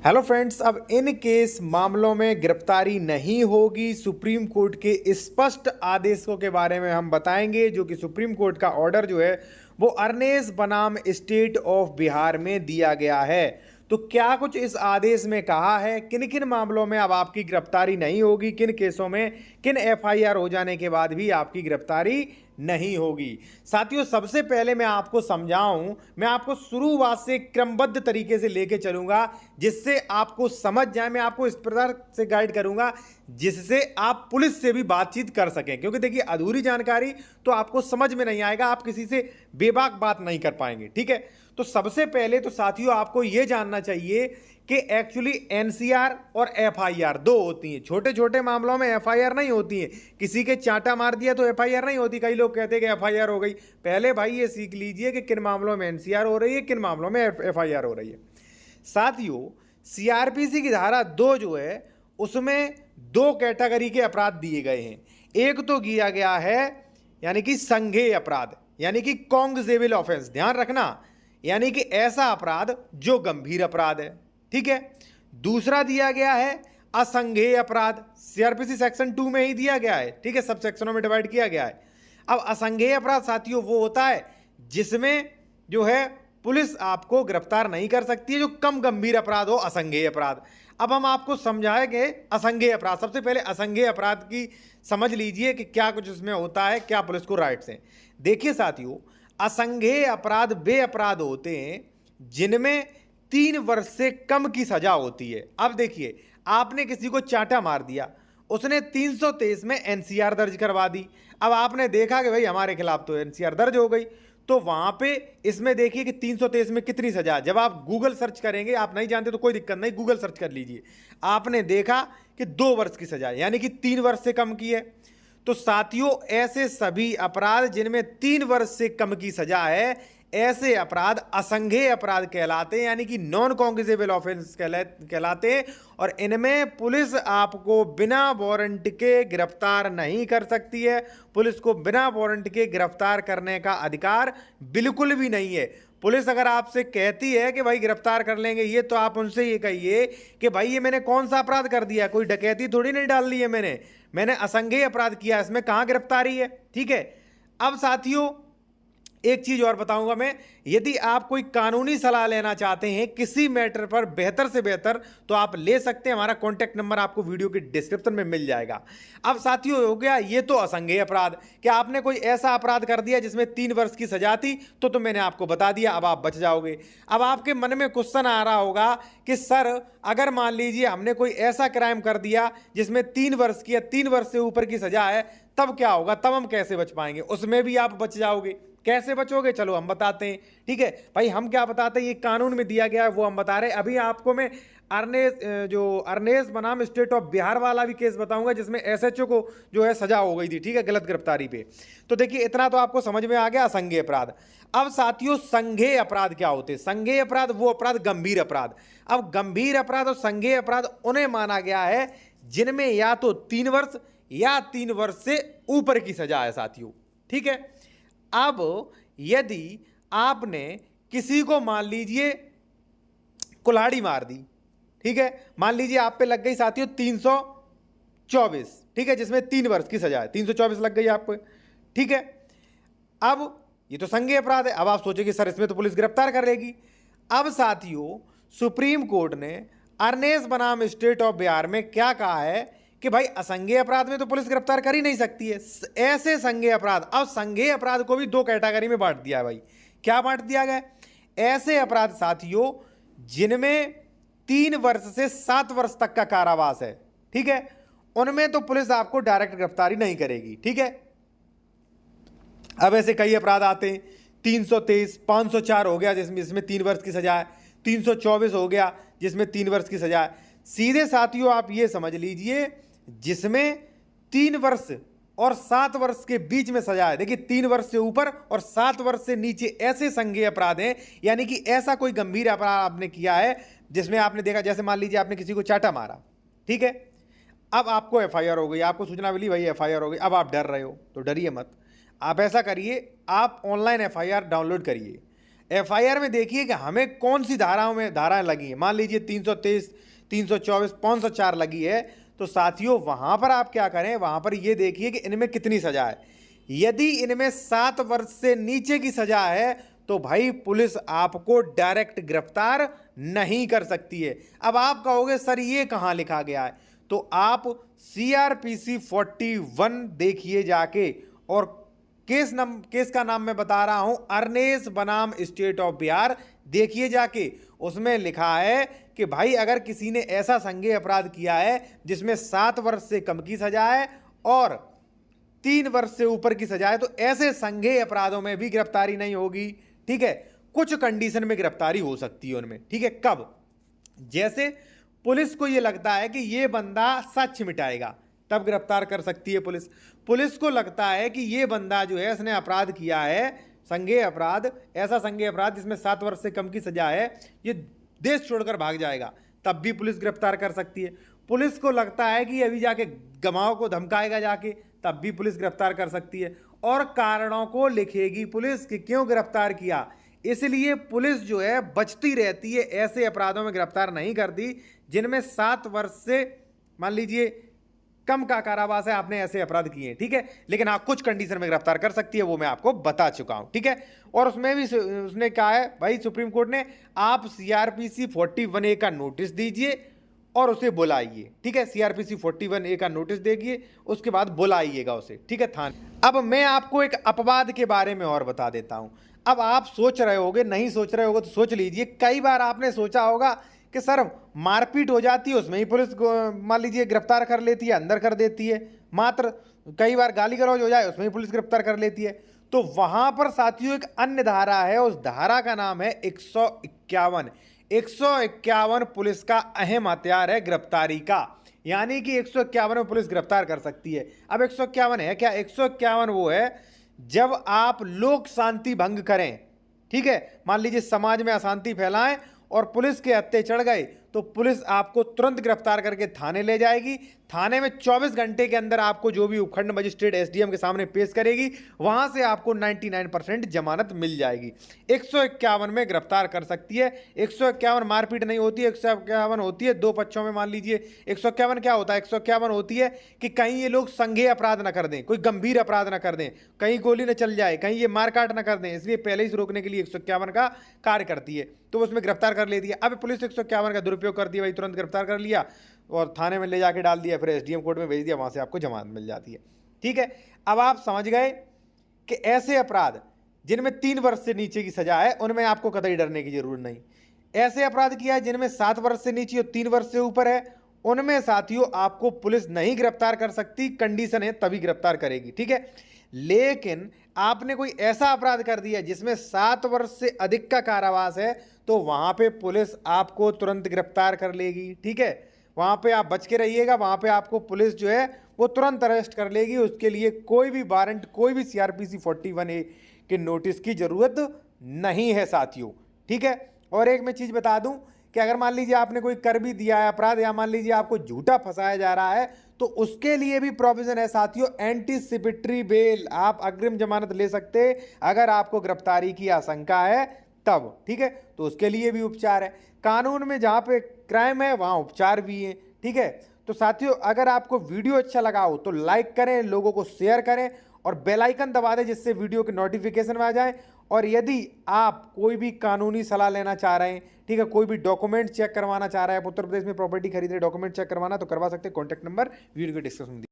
Hello friends, अब in case मामलों में गिरफ्तारी नहीं होगी। सुप्रीम कोर्ट के स्पष्ट आदेशों के बारे में हम बताएंगे, जो कि सुप्रीम कोर्ट का ऑर्डर जो है वो अरनेस बनाम स्टेट ऑफ बिहार में दिया गया है। तो क्या कुछ इस आदेश में कहा है, किन किन मामलों में अब आपकी गिरफ्तारी नहीं होगी, किन केसों में किन एफआईआर हो जाने के बाद भी आपकी गिरफ्तारी नहीं होगी। साथियों, सबसे पहले मैं आपको समझाऊं, मैं आपको शुरुआत से क्रमबद्ध तरीके से लेके चलूंगा जिससे आपको समझ जाए। मैं आपको इस प्रकार से गाइड करूंगा जिससे आप पुलिस से भी बातचीत कर सकें, क्योंकि देखिए अधूरी जानकारी तो आपको समझ में नहीं आएगा, आप किसी से बेबाक बात नहीं कर पाएंगे। ठीक है, तो सबसे पहले तो साथियों आपको यह जानना चाहिए कि एक्चुअली एनसीआर और एफआईआर दो होती हैं। छोटे छोटे मामलों में एफआईआर नहीं होती है, किसी के चांटा मार दिया तो एफआईआर नहीं होती। कई लोग कहते हैं कि एफआईआर हो गई। पहले भाई ये सीख लीजिए कि किन मामलों में एनसीआर हो रही है, किन मामलों में एफआईआर हो रही है। साथियों, सीआरपीसी की धारा 2 जो है उसमें दो कैटेगरी के अपराध दिए गए हैं। एक तो किया गया है यानी कि संज्ञेय अपराध, यानी कि कॉग्निजेबल ऑफेंस, ध्यान रखना, यानी कि ऐसा अपराध जो गंभीर अपराध है। ठीक है। दूसरा दिया गया है असंज्ञेय अपराध, सीआरपीसी सेक्शन 2 में ही दिया गया है। ठीक है, सब सेक्शनों में डिवाइड किया गया है। अब असंज्ञेय अपराध साथियों वो होता है जिसमें जो है पुलिस आपको गिरफ्तार नहीं कर सकती है, जो कम गंभीर अपराध हो, असंज्ञेय अपराध। अब हम आपको समझाएंगे असंज्ञेय अपराध। सबसे पहले असंज्ञेय अपराध की समझ लीजिए कि क्या कुछ इसमें होता है, क्या पुलिस को राइट्स हैं। देखिए साथियों, असंज्ञेय अपराध वे अपराध होते हैं जिनमें 3 वर्ष से कम की सजा होती है। अब देखिए, आपने किसी को चांटा मार दिया, उसने 323 में एनसीआर दर्ज करवा दी। अब आपने देखा कि भाई हमारे खिलाफ तो एनसीआर दर्ज हो गई, तो वहां पे इसमें देखिए कि 323 में कितनी सजा है। जब आप गूगल सर्च करेंगे, आप नहीं जानते तो कोई दिक्कत नहीं, गूगल सर्च कर लीजिए। आपने देखा कि 2 वर्ष की सजा है, यानी कि 3 वर्ष से कम की है। तो साथियों, ऐसे सभी अपराध जिनमें 3 वर्ष से कम की सजा है, ऐसे अपराध असंज्ञेय अपराध कहलाते हैं, यानी कि नॉन कॉग्निजेबल ऑफेंस कहलाते हैं। और इनमें पुलिस आपको बिना वारंट के गिरफ्तार नहीं कर सकती है। पुलिस को बिना वारंट के गिरफ्तार करने का अधिकार बिल्कुल भी नहीं है। पुलिस अगर आपसे कहती है कि भाई गिरफ्तार कर लेंगे ये, तो आप उनसे ये कहिए कि भाई ये मैंने कौन सा अपराध कर दिया, कोई डकैती थोड़ी नहीं डाल दी है मैंने असंज्ञेय अपराध किया, इसमें कहां गिरफ्तारी है। ठीक है। अब साथियों एक चीज और बताऊंगा मैं, यदि आप कोई कानूनी सलाह लेना चाहते हैं किसी मैटर पर बेहतर से बेहतर, तो आप ले सकते हैं। हमारा कॉन्टैक्ट नंबर आपको वीडियो के डिस्क्रिप्शन में मिल जाएगा। अब साथियों हो गया ये तो असंज्ञेय अपराध, कि आपने कोई ऐसा अपराध कर दिया जिसमें 3 वर्ष की सजा थी, तो मैंने आपको बता दिया, अब आप बच जाओगे। अब आपके मन में क्वेश्चन आ रहा होगा कि सर, अगर मान लीजिए हमने कोई ऐसा क्राइम कर दिया जिसमें 3 वर्ष की या 3 वर्ष से ऊपर की सजा है, तब क्या होगा, तब हम कैसे बच पाएंगे? उसमें भी आप बच जाओगे। कैसे बचोगे, चलो हम बताते हैं। ठीक है भाई, हम क्या बताते हैं, ये कानून में दिया गया है वो हम बता रहे हैं। अभी आपको मैं अरनेस बनाम स्टेट ऑफ बिहार वाला भी केस बताऊंगा जिसमें एसएचओ को जो है सजा हो गई थी, ठीक है, गलत गिरफ्तारी पे। तो देखिए इतना तो आपको समझ में आ गया असंज्ञेय अपराध। अब साथियों, संज्ञेय अपराध क्या होते हैं? संज्ञेय अपराध वो अपराध, गंभीर अपराध। अब गंभीर अपराध और संज्ञेय अपराध उन्हें माना गया है जिनमें या तो 3 वर्ष या 3 वर्ष से ऊपर की सजा है साथियों। ठीक है। अब यदि आपने किसी को मान लीजिए कुल्हाड़ी मार दी, ठीक है, मान लीजिए आप पे लग गई साथियों 324, ठीक है, जिसमें 3 वर्ष की सजा है, 324 लग गई आप पे। ठीक है। अब ये तो संज्ञेय अपराध है। अब आप सोचेंगे सर इसमें तो पुलिस गिरफ्तार करेगी। अब साथियों, सुप्रीम कोर्ट ने अरनेस बनाम स्टेट ऑफ बिहार में क्या कहा है कि भाई असंज्ञेय अपराध में तो पुलिस गिरफ्तार कर ही नहीं सकती है, ऐसे संज्ञेय अपराध। अब संज्ञेय अपराध को भी 2 कैटेगरी में बांट दिया है भाई। क्या बांट दिया गया? ऐसे अपराध साथियों जिनमें 3 वर्ष से 7 वर्ष तक का कारावास है, ठीक है, उनमें तो पुलिस आपको डायरेक्ट गिरफ्तारी नहीं करेगी। ठीक है। अब ऐसे कई अपराध आते हैं, 323, 504 हो गया जिसमें 3 वर्ष की सजा है, 324 हो गया जिसमें 3 वर्ष की सजा है। सीधे साथियों आप ये समझ लीजिए जिसमें 3 वर्ष और 7 वर्ष के बीच में सजा है। देखिए 3 वर्ष से ऊपर और 7 वर्ष से नीचे ऐसे संज्ञेय अपराध हैं, यानी कि ऐसा कोई गंभीर अपराध आपने किया है जिसमें आपने देखा, जैसे मान लीजिए आपने किसी को चांटा मारा, ठीक है, अब आपको एफआईआर हो गई, आपको सूचना मिली भाई एफआईआर हो गई, अब आप डर रहे हो, तो डरिए मत। आप ऐसा करिए, आप ऑनलाइन एफआईआर डाउनलोड करिए। एफआईआर में देखिए कि हमें कौन सी धाराएं लगी हैं। मान लीजिए 323, 324, 504 लगी है, तो साथियों वहां पर आप क्या करें, वहां पर ये देखिए कि इनमें कितनी सजा है। यदि इनमें 7 वर्ष से नीचे की सजा है तो भाई पुलिस आपको डायरेक्ट गिरफ्तार नहीं कर सकती है। अब आप कहोगे सर ये कहां लिखा गया है, तो आप CRPC 41 देखिए जाके, और केस का नाम मैं बता रहा हूं, अरनेस बनाम स्टेट ऑफ बिहार, देखिए जाके। उसमें लिखा है कि भाई अगर किसी ने ऐसा संज्ञेय अपराध किया है जिसमें 7 वर्ष से कम की सजा है और 3 वर्ष से ऊपर की सजा है, तो ऐसे संज्ञेय अपराधों में भी गिरफ्तारी नहीं होगी। ठीक है, कुछ कंडीशन में गिरफ्तारी हो सकती है उनमें। ठीक है, कब? जैसे पुलिस को यह लगता है कि यह बंदा सच मिटाएगा, तब गिरफ्तार कर सकती है पुलिस। पुलिस को लगता है कि यह बंदा जो है इसने अपराध किया है, संज्ञेय अपराध, ऐसा संज्ञेय अपराध जिसमें 7 वर्ष से कम की सजा है, ये देश छोड़कर भाग जाएगा, तब भी पुलिस गिरफ्तार कर सकती है। पुलिस को लगता है कि अभी जाके गवाहों को धमकाएगा जाके, तब भी पुलिस गिरफ्तार कर सकती है। और कारणों को लिखेगी पुलिस कि क्यों गिरफ्तार किया। इसलिए पुलिस जो है बचती रहती है, ऐसे अपराधों में गिरफ्तार नहीं करती जिनमें 7 वर्ष से मान लीजिए कम का कारावास है, आपने ऐसे अपराध किए हैं। ठीक है, लेकिन हाँ कुछ कंडीशन में गिरफ्तार कर सकती है, वो मैं आपको बता चुका हूं। ठीक है, और उसमें भी उसने कहा है भाई सुप्रीम कोर्ट ने, आप CRPC 41A का नोटिस दीजिए और उसे बुलाइए। ठीक है, CRPC 41A का नोटिस देगी, उसके बाद बुलाइएगा उसे। ठीक है, थाने। अब मैं आपको एक अपवाद के बारे में और बता देता हूं। अब आप सोच रहे होगे, नहीं सोच रहे होगे तो सोच लीजिए। कई बार आपने सोचा होगा कि सर मारपीट हो जाती है, उसमें ही पुलिस मान लीजिए गिरफ्तार कर लेती है, अंदर कर देती है। मात्र कई बार गाली गलौज हो जाए, उसमें ही पुलिस गिरफ्तार कर लेती है। तो वहां पर साथियों एक अन्य धारा है, उस धारा का नाम है 151। 151 पुलिस का अहम हथियार है गिरफ्तारी का, यानी कि 151 में पुलिस गिरफ्तार कर सकती है। अब 151 है क्या? 151 वो है जब आप लोक शांति भंग करें। ठीक है, मान लीजिए समाज में अशांति फैलाएं और पुलिस के हत्थे चढ़ गए, तो पुलिस आपको तुरंत गिरफ्तार करके थाने ले जाएगी। थाने में 24 घंटे के अंदर आपको जो भी उपखंड मजिस्ट्रेट SDM के सामने पेश करेगी, वहां से आपको 99% जमानत मिल जाएगी। 151 में गिरफ्तार कर सकती है। 151 मारपीट नहीं होती है, 151 होती है दो पक्षों में। मान लीजिए 151 क्या होता है? 151 होती है कि कहीं ये लोग संज्ञेय अपराध न कर दें, कोई गंभीर अपराध न कर दें, कहीं गोली न चल जाए, कहीं ये मारकाट न कर दें, इसलिए पहले ही रोकने के लिए 151 का कार्य करती है, तो उसमें गिरफ्तार कर लेती है। अब पुलिस 151 का दुरुपयोग कर दिया भाई, तुरंत गिरफ्तार कर लिया और थाने में ले जाके डाल दिया, फिर SDM कोर्ट में भेज दिया, वहां से आपको जमानत मिल जाती है। ठीक है, अब आप समझ गए कि ऐसे अपराध जिनमें 3 वर्ष से नीचे की सजा है, उनमें आपको कतई डरने की जरूरत नहीं। ऐसे अपराध किया है जिनमें 7 वर्ष से नीचे और 3 वर्ष से ऊपर है, उनमें साथियों आपको पुलिस नहीं गिरफ्तार कर सकती, कंडीशन है तभी गिरफ्तार करेगी। ठीक है, लेकिन आपने कोई ऐसा अपराध कर दिया जिसमें 7 वर्ष से अधिक का कारावास है, तो वहां पे पुलिस आपको तुरंत गिरफ्तार कर लेगी। ठीक है, वहां पे आप बच के रहिएगा, वहां पे आपको पुलिस जो है वो तुरंत अरेस्ट कर लेगी। उसके लिए कोई भी वारंट, कोई भी CRPC 41A के नोटिस की जरूरत नहीं है साथियों। ठीक है, और एक मैं चीज बता दूं कि अगर मान लीजिए आपने कोई कर भी दिया है अपराध, या मान लीजिए आपको झूठा फंसाया जा रहा है, तो उसके लिए भी प्रोविजन है साथियों, एंटीसिपेटरी बेल। आप अग्रिम जमानत ले सकते अगर आपको गिरफ्तारी की आशंका है तब। ठीक है, तो उसके लिए भी उपचार है। कानून में जहां पे क्राइम है वहां उपचार भी है। ठीक है, तो साथियों अगर आपको वीडियो अच्छा लगा हो तो लाइक करें, लोगों को शेयर करें और बेल आइकन दबा दें जिससे वीडियो के नोटिफिकेशन में आ जाए। और यदि आप कोई भी कानूनी सलाह लेना चाह रहे हैं, ठीक है, कोई भी डॉक्यूमेंट चेक करवाना चाह रहे हैं, उत्तर प्रदेश में प्रॉपर्टी खरीद रहे, डॉक्यूमेंट चेक करवाना, तो करवा सकते हैं। कॉन्टैक्ट नंबर वीडियो के डिस्क्रिप्शन में